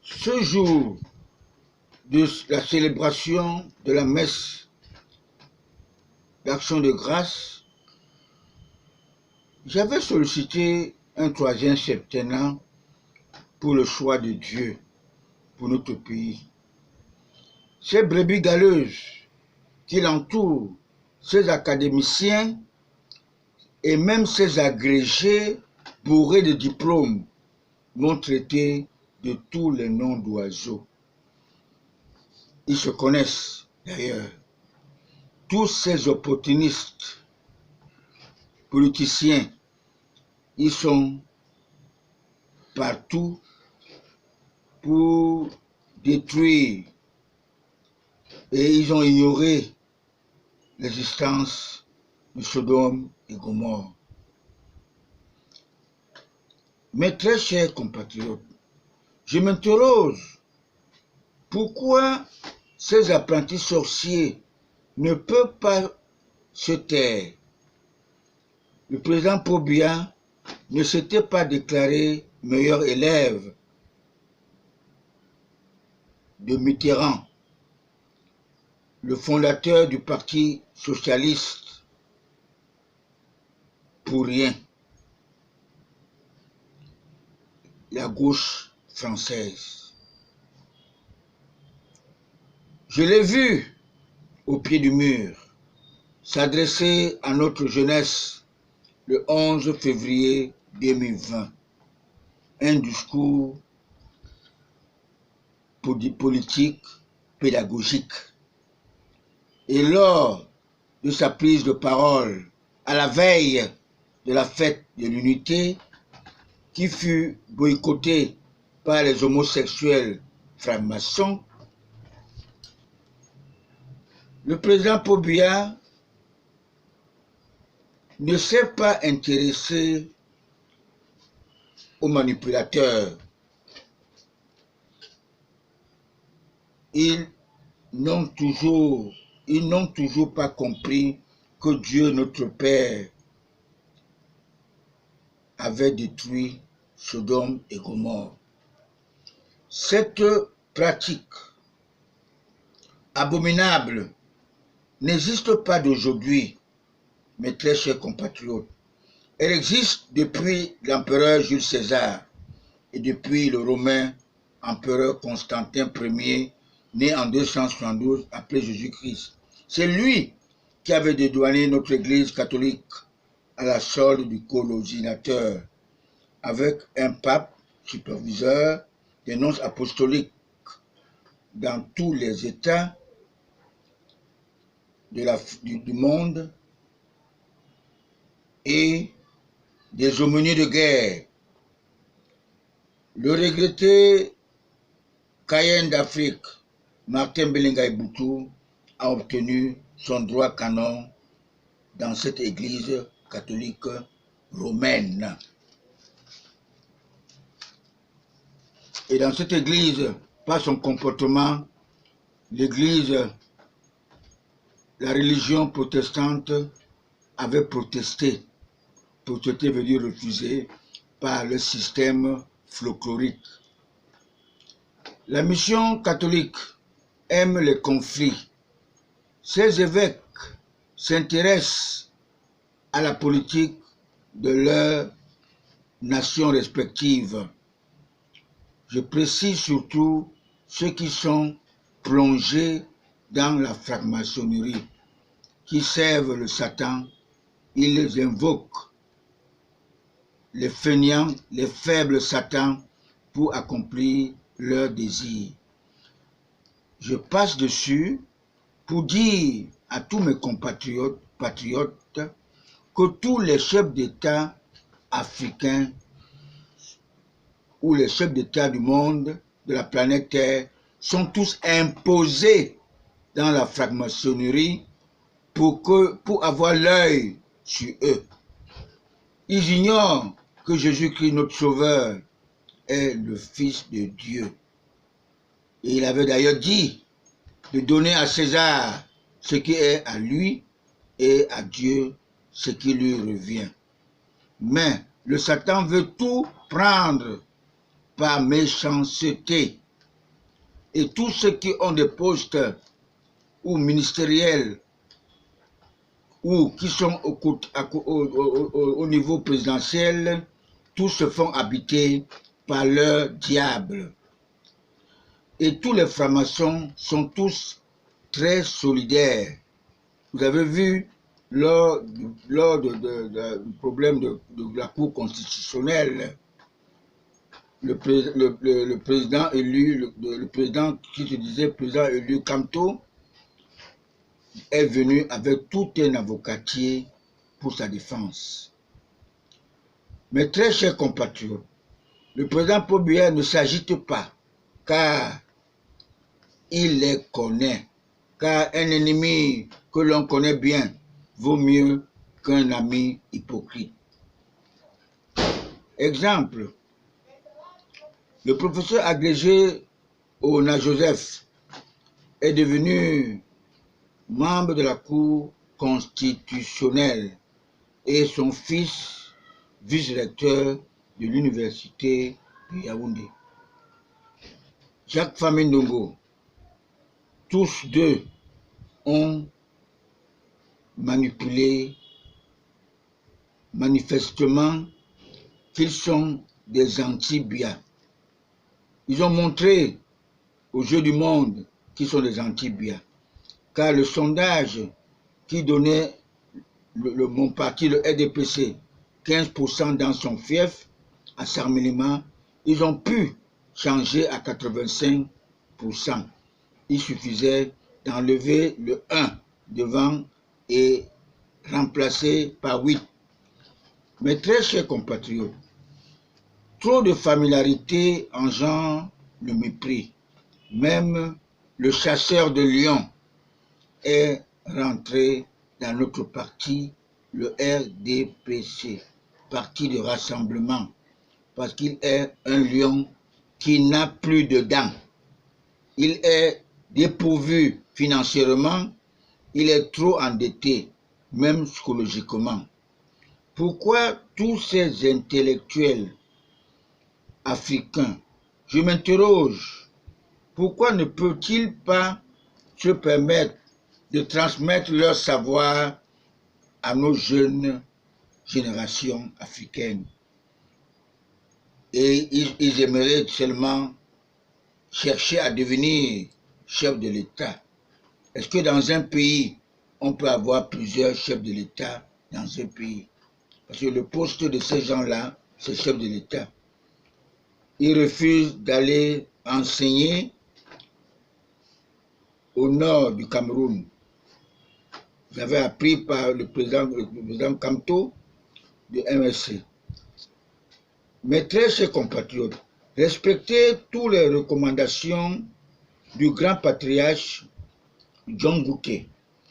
Ce jour de la célébration de la messe d'action de grâce, j'avais sollicité un troisième septennat pour le choix de Dieu pour notre pays. Ces brebis galeuses qui l'entourent, ces académiciens et même ces agrégés bourrés de diplômes vont traiter de tous les noms d'oiseaux. Ils se connaissent d'ailleurs. Tous ces opportunistes, politiciens, ils sont partout pour détruire et ils ont ignoré l'existence de Sodome et Gomorrhe. Mes très chers compatriotes, je m'interroge pourquoi ces apprentis sorciers ne peuvent pas se taire. Le président Paul Biya ne s'était pas déclaré meilleur élève de Mitterrand, le fondateur du Parti socialiste, pour rien. La gauche française. Je l'ai vu au pied du mur s'adresser à notre jeunesse le 11 février 2020. Un discours politique, pédagogique. Et lors de sa prise de parole, à la veille de la fête de l'unité, qui fut boycottée par les homosexuels francs-maçons, le président Paul Biya ne s'est pas intéressé aux manipulateurs. Ils n'ont toujours pas compris que Dieu, notre Père, avait détruit Sodome et Gomorrhe. Cette pratique abominable n'existe pas d'aujourd'hui, mes très chers compatriotes. Elle existe depuis l'empereur Jules César et depuis le romain empereur Constantin Ier, né en 272 après Jésus-Christ. C'est lui qui avait dédouané notre Église catholique à la solde du colonisateur, avec un pape superviseur des nonces apostoliques dans tous les États du monde et des aumôniers de guerre. Le regretté Cayenne d'Afrique, Martin Bellingaï-Boutou, a obtenu son droit canon dans cette église catholique romaine. Et dans cette église, par son comportement, l'église, la religion protestante avait protesté. Protester veut dire refuser par le système folklorique. La mission catholique aime les conflits. Ces évêques s'intéressent à la politique de leurs nations respectives. Je précise surtout ceux qui sont plongés dans la franc-maçonnerie, qui servent le Satan. Ils les invoquent, les feignants, les faibles Satans, pour accomplir leurs désirs. Je passe dessus pour dire à tous mes compatriotes que tous les chefs d'État africains ou les chefs d'État du monde, de la planète Terre, sont tous imposés dans la franc-maçonnerie pour avoir l'œil sur eux. Ils ignorent que Jésus-Christ, notre Sauveur, est le Fils de Dieu. Et il avait d'ailleurs dit de donner à César ce qui est à lui et à Dieu ce qui lui revient. Mais le Satan veut tout prendre par méchanceté. Et tous ceux qui ont des postes ou ministériels ou qui sont au niveau présidentiel, tous se font habiter par leur diable. Et tous les francs-maçons sont tous très solidaires. Vous avez vu, lors du problème de la Cour constitutionnelle, le président élu, le président qui se disait président élu Kamto, est venu avec tout un avocatier pour sa défense. Mes très chers compatriotes, le président Paul Biya ne s'agite pas, car il les connaît, car un ennemi que l'on connaît bien vaut mieux qu'un ami hypocrite. Exemple, le professeur agrégé Ona Joseph est devenu membre de la Cour constitutionnelle et son fils vice-recteur de l'université de Yaoundé. Jacques Famine Ndongo, tous deux ont manipulé manifestement qu'ils sont des anti-Biya. Ils ont montré aux yeux du monde qu'ils sont des anti-Biya. Car le sondage qui donnait mon parti, le RDPC, 15% dans son fief, à Sarméléma, ils ont pu changer à 85%. Il suffisait d'enlever le 1 devant et remplacer par 8. Mes très chers compatriotes, trop de familiarité engendre le mépris. Même le chasseur de lions est rentré dans notre parti, le RDPC, parti de rassemblement, parce qu'il est un lion qui n'a plus de dents. Il est dépourvu financièrement, il est trop endetté, même psychologiquement. Pourquoi tous ces intellectuels africains, je m'interroge, pourquoi ne peut-il pas se permettre de transmettre leur savoir à nos jeunes générations africaines? Et ils aimeraient seulement chercher à devenir chef de l'État. Est-ce que dans un pays, on peut avoir plusieurs chefs de l'État dans un pays? Parce que le poste de ces gens-là, c'est chef de l'État. Ils refusent d'aller enseigner au nord du Cameroun. Vous avez appris par le président Kamto de MSC. Mes très chers compatriotes, respectez toutes les recommandations du grand patriarche John Gouquet.